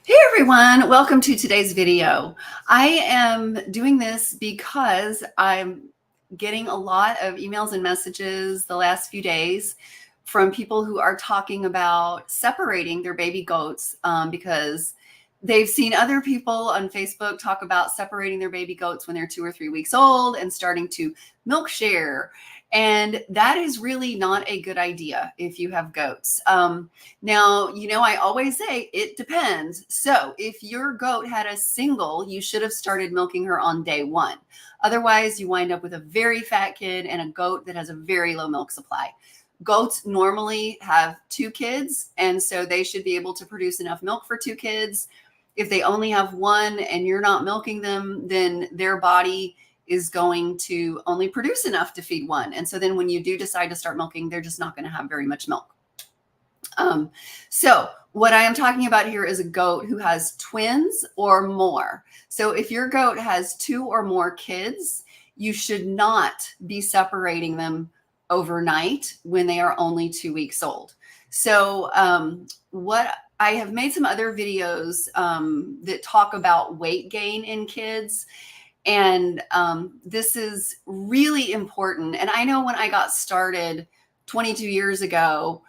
Hey everyone, welcome to today's video. I am doing this because I'm getting a lot of emails and messages the last few days from people who are talking about separating their baby goats because they've seen other people on Facebook talk about separating their baby goats when they're 2 or 3 weeks old and starting to milk share. And that is really not a good idea if you have goats. Now, I always say it depends. So if your goat had a single, you should have started milking her on day one. Otherwise, you wind up with a very fat kid and a goat that has a very low milk supply. Goats normally have 2 kids, and so they should be able to produce enough milk for 2 kids. If they only have one and you're not milking them, then their body is going to only produce enough to feed one. And so then when you do decide to start milking, they're just not going to have very much milk. So what I am talking about here is a goat who has twins or more. So if your goat has 2 or more kids, you should not be separating them overnight when they are only 2 weeks old. So what I have made some other videos that talk about weight gain in kids. And this is really important. And I know when I got started 22 years ago,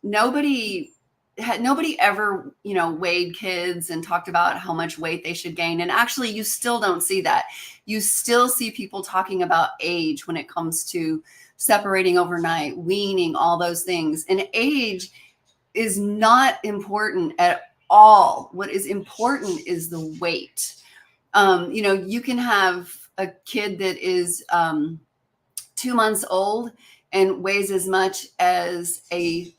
nobody ever, weighed kids and talked about how much weight they should gain. And actually, you still don't see that. You still see people talking about age when it comes to separating overnight, weaning, all those things. And age is not important at all. What is important is the weight. You can have a kid that is 2 months old and weighs as much as a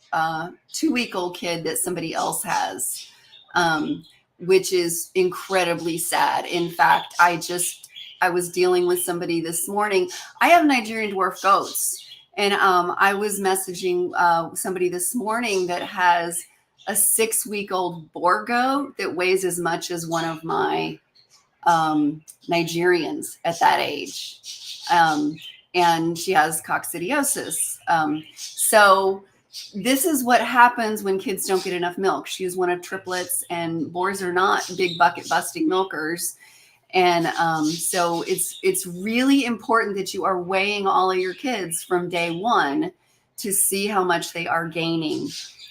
2-week-old kid that somebody else has, which is incredibly sad. In fact, I was dealing with somebody this morning. I have Nigerian dwarf goats, and I was messaging somebody this morning that has a 6-week-old boar goat that weighs as much as one of my Nigerians at that age. And she has coccidiosis. So this is what happens when kids don't get enough milk. She's one of triplets, and boars are not big bucket busting milkers. And so it's really important that you are weighing all of your kids from day one to see how much they are gaining.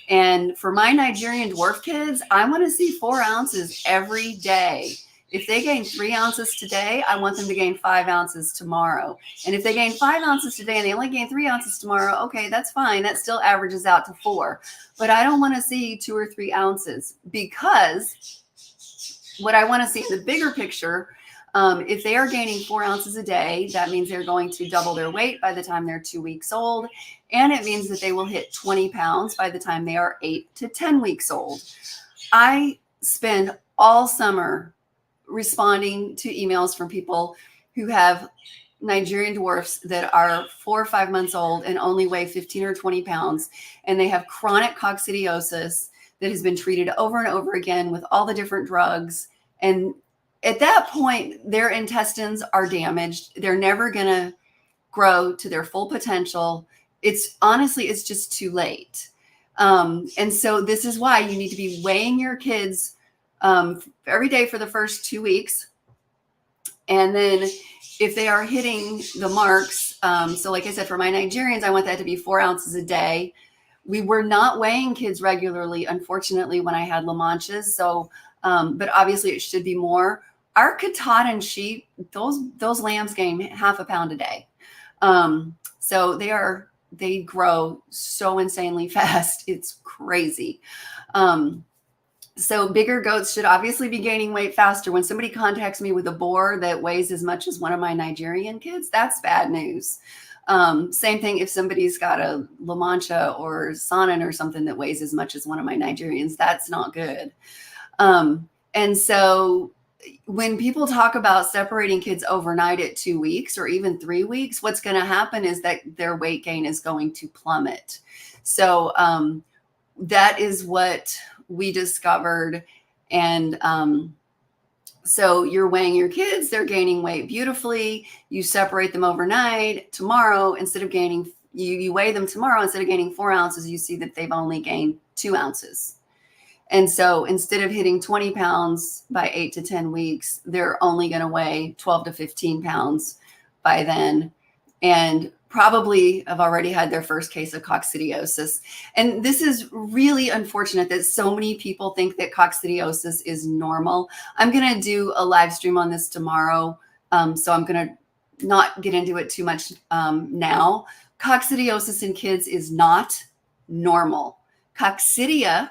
And for my Nigerian dwarf kids, I want to see 4 ounces every day. If they gain 3 ounces today, I want them to gain 5 ounces tomorrow. And if they gain 5 ounces today and they only gain 3 ounces tomorrow, okay, that's fine. That still averages out to 4. But I don't want to see 2 or 3 ounces, because what I want to see in the bigger picture, if they are gaining 4 ounces a day, that means they're going to double their weight by the time they're 2 weeks old. And it means that they will hit 20 pounds by the time they are 8 to 10 weeks old. I spend all summer responding to emails from people who have Nigerian dwarfs that are 4 or 5 months old and only weigh 15 or 20 pounds. And they have chronic coccidiosis that has been treated over and over again with all the different drugs. And at that point, their intestines are damaged. They're never going to grow to their full potential. It's just too late. And so this is why you need to be weighing your kids every day for the first 2 weeks. And then if they are hitting the marks, so like I said, for my Nigerians, I want that to be 4 ounces a day. We were not weighing kids regularly, unfortunately, when I had La Manchas. So, but obviously it should be more. Our Katahdin sheep, those lambs gain half a pound a day. So they grow so insanely fast. It's crazy. So bigger goats should obviously be gaining weight faster. When somebody contacts me with a boar that weighs as much as one of my Nigerian kids, that's bad news. Same thing if somebody's got a La Mancha or Saanen or something that weighs as much as one of my Nigerians, that's not good. And so when people talk about separating kids overnight at 2 weeks or even 3 weeks, what's going to happen is that their weight gain is going to plummet. So that is what we discovered. And so you're weighing your kids, they're gaining weight beautifully. You separate them overnight. Tomorrow, instead of gaining, you weigh them tomorrow, instead of gaining 4 ounces, you see that they've only gained 2 ounces. And so instead of hitting 20 pounds by 8 to 10 weeks, they're only going to weigh 12 to 15 pounds by then. And probably have already had their first case of coccidiosis. And this is really unfortunate that so many people think that coccidiosis is normal. I'm going to do a live stream on this tomorrow. So I'm going to not get into it too much now. Coccidiosis in kids is not normal. Coxidia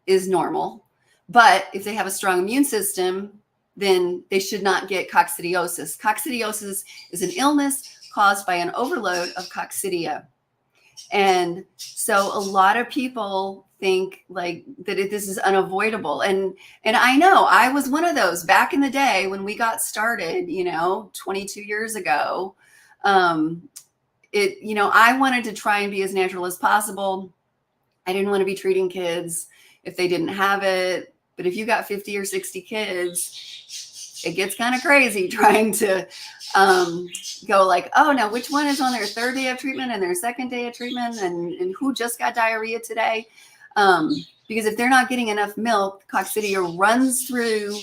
is normal, but if they have a strong immune system, then they should not get coccidiosis. Coccidiosis is an illness caused by an overload of Coxidia. And so a lot of people think like that this is unavoidable. And I know I was one of those back in the day when we got started, 22 years ago. I wanted to try and be as natural as possible. I didn't want to be treating kids if they didn't have it. But if you got 50 or 60 kids, it gets kind of crazy trying to go like, oh, now which one is on their third day of treatment and their second day of treatment and who just got diarrhea today? Because if they're not getting enough milk, coccidia runs through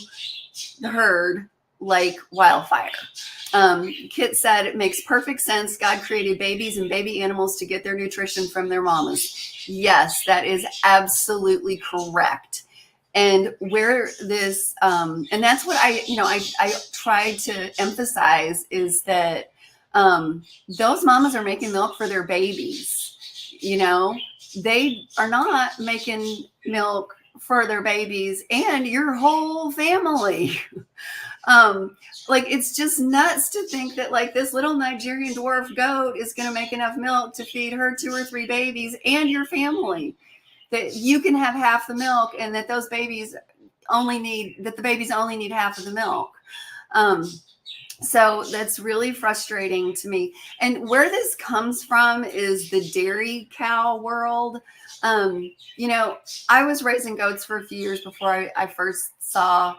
the herd like wildfire. Kit said it makes perfect sense. God created babies and baby animals to get their nutrition from their mamas. Yes, that is absolutely correct. And where this, and that's what I try to emphasize is that those mamas are making milk for their babies. They are not making milk for their babies and your whole family. It's just nuts to think that like this little Nigerian dwarf goat is going to make enough milk to feed her 2 or 3 babies and your family. That you can have half the milk and that the babies only need half of the milk. So that's really frustrating to me. And where this comes from is the dairy cow world. I was raising goats for a few years before I first saw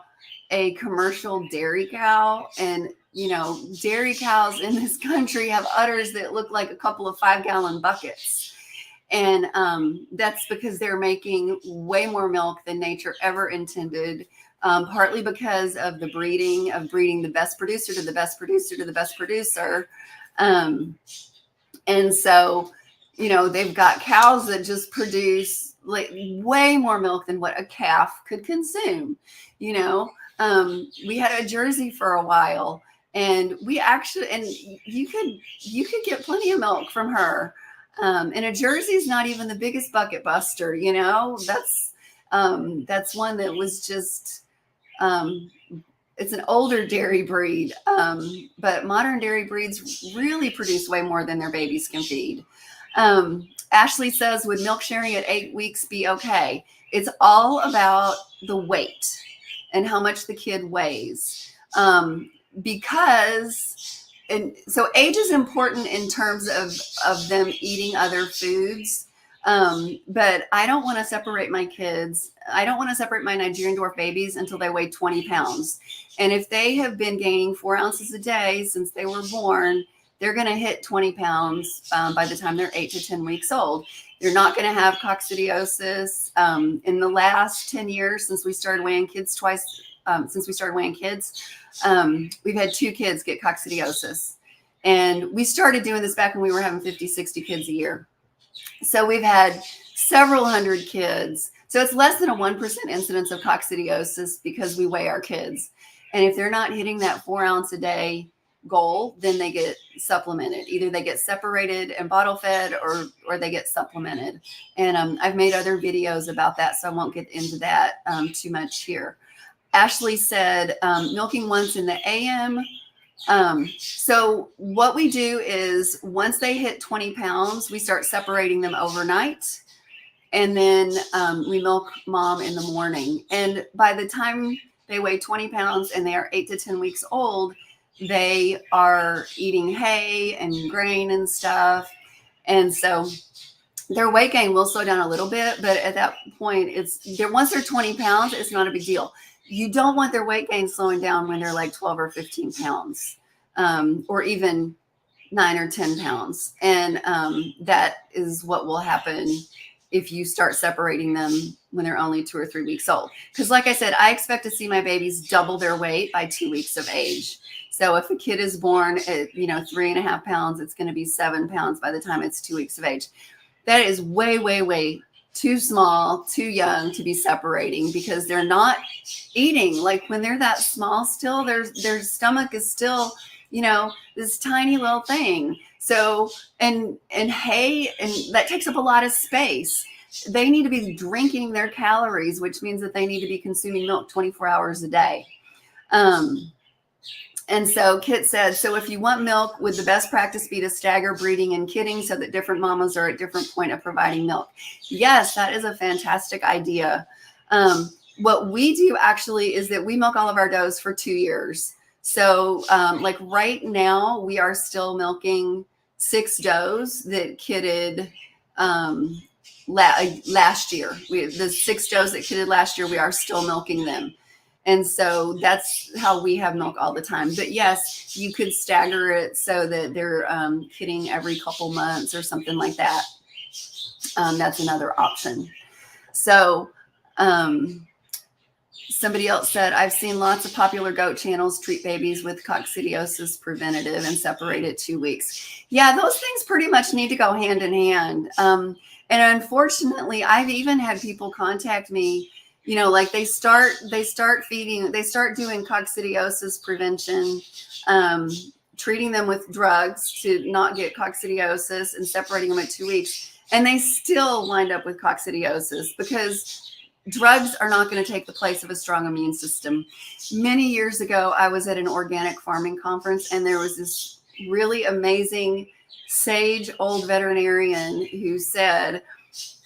a commercial dairy cow. And, dairy cows in this country have udders that look like a couple of 5-gallon buckets. And that's because they're making way more milk than nature ever intended, partly because of the breeding the best producer to the best producer to the best producer. And so, they've got cows that just produce like way more milk than what a calf could consume. We had a Jersey for a while, and you could get plenty of milk from her. And a Jersey is not even the biggest bucket buster, that's one that was just, it's an older dairy breed. But modern dairy breeds really produce way more than their babies can feed. Ashley says, would milk sharing at 8 weeks be okay? It's all about the weight and how much the kid weighs. And so age is important in terms of them eating other foods. But I don't want to separate my kids. I don't want to separate my Nigerian dwarf babies until they weigh 20 pounds. And if they have been gaining 4 ounces a day since they were born, they're going to hit 20 pounds by the time they're 8 to 10 weeks old. They're not going to have coccidiosis. In the last 10 years, since we started weighing kids, we've had 2 kids get coccidiosis. And we started doing this back when we were having 50, 60 kids a year. So we've had several hundred kids. So it's less than a 1% incidence of coccidiosis because we weigh our kids. And if they're not hitting that 4 ounce a day goal, then they get supplemented. Either they get separated and bottle fed or they get supplemented. And I've made other videos about that, so I won't get into that too much here. Ashley said, milking once in the AM. So what we do is once they hit 20 pounds, we start separating them overnight. And then we milk mom in the morning. And by the time they weigh 20 pounds and they are 8 to 10 weeks old, they are eating hay and grain and stuff. And so their weight gain will slow down a little bit. But at that point, once they're 20 pounds, it's not a big deal. You don't want their weight gain slowing down when they're like 12 or 15 pounds, or even 9 or 10 pounds. And that is what will happen if you start separating them when they're only 2 or 3 weeks old. Because like I said, I expect to see my babies double their weight by 2 weeks of age. So if a kid is born at, 3.5 pounds, it's going to be 7 pounds by the time it's 2 weeks of age. That is way, way, way too small, too young to be separating, because they're not eating. Like when they're that small still, their stomach is still, this tiny little thing. So, and hay, and that takes up a lot of space. They need to be drinking their calories, which means that they need to be consuming milk 24 hours a day. And so Kit said, so if you want milk, would the best practice be to stagger breeding and kidding so that different mamas are at different point of providing milk? Yes, that is a fantastic idea. What we do actually is that we milk all of our does for 2 years. So like right now, we are still milking 6 does that kidded last year. The 6 does that kidded last year, we are still milking them. And so that's how we have milk all the time. But yes, you could stagger it so that they're kidding every couple months or something like that. That's another option. So somebody else said, I've seen lots of popular goat channels treat babies with coccidiosis preventative and separate at 2 weeks. Yeah, those things pretty much need to go hand in hand. And unfortunately, I've even had people contact me, like they start doing coccidiosis prevention, treating them with drugs to not get coccidiosis and separating them at 2 weeks. And they still wind up with coccidiosis because drugs are not going to take the place of a strong immune system. Many years ago, I was at an organic farming conference, and there was this really amazing sage old veterinarian who said,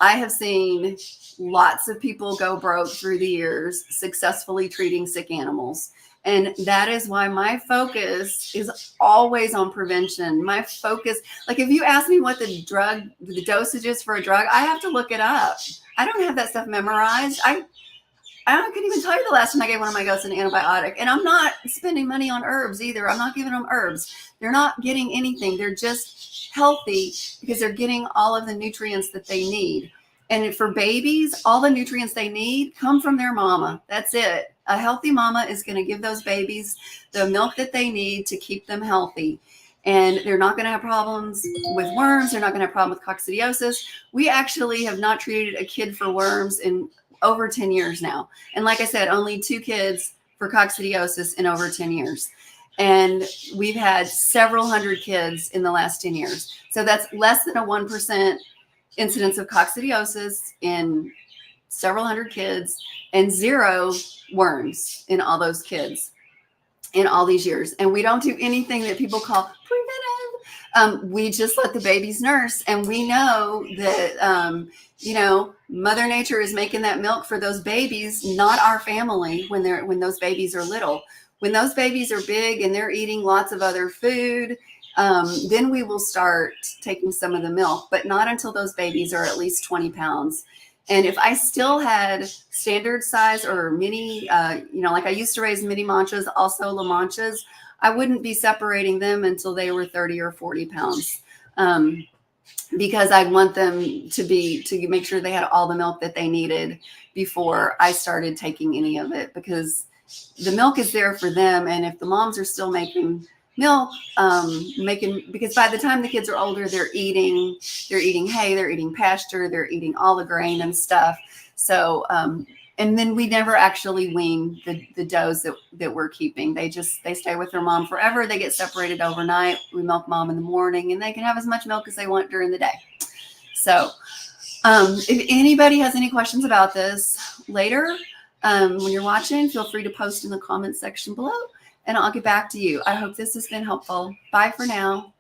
I have seen lots of people go broke through the years successfully treating sick animals. And that is why my focus is always on prevention. My focus, like if you ask me what the dosage is for a drug, I have to look it up. I don't have that stuff memorized. I couldn't even tell you the last time I gave one of my goats an antibiotic. And I'm not spending money on herbs either. I'm not giving them herbs. They're not getting anything. They're just healthy because they're getting all of the nutrients that they need. And for babies, all the nutrients they need come from their mama. That's it. A healthy mama is going to give those babies the milk that they need to keep them healthy. And they're not going to have problems with worms. They're not going to have problems with coccidiosis. We actually have not treated a kid for worms in over 10 years now. And like I said, only 2 kids for coccidiosis in over 10 years. And we've had several hundred kids in the last 10 years. So that's less than a 1% incidence of coccidiosis in several hundred kids, and 0 worms in all those kids in all these years. And we don't do anything that people call preventive. We just let the babies nurse, and we know that Mother Nature is making that milk for those babies, not our family, when those babies are little. When those babies are big and they're eating lots of other food, then we will start taking some of the milk, but not until those babies are at least 20 pounds. And if I still had standard size or mini, like I used to raise mini manchas, also La Manchas, I wouldn't be separating them until they were 30 or 40 pounds. Because I'd want them to make sure they had all the milk that they needed before I started taking any of it, because the milk is there for them. And if the moms are still making milk, because by the time the kids are older, they're eating hay, they're eating pasture, they're eating all the grain and stuff. So, and then we never actually wean the does that we're keeping. They stay with their mom forever. They get separated overnight. We milk mom in the morning, and they can have as much milk as they want during the day. So, if anybody has any questions about this later, when you're watching, feel free to post in the comments section below, and I'll get back to you. I hope this has been helpful. Bye for now.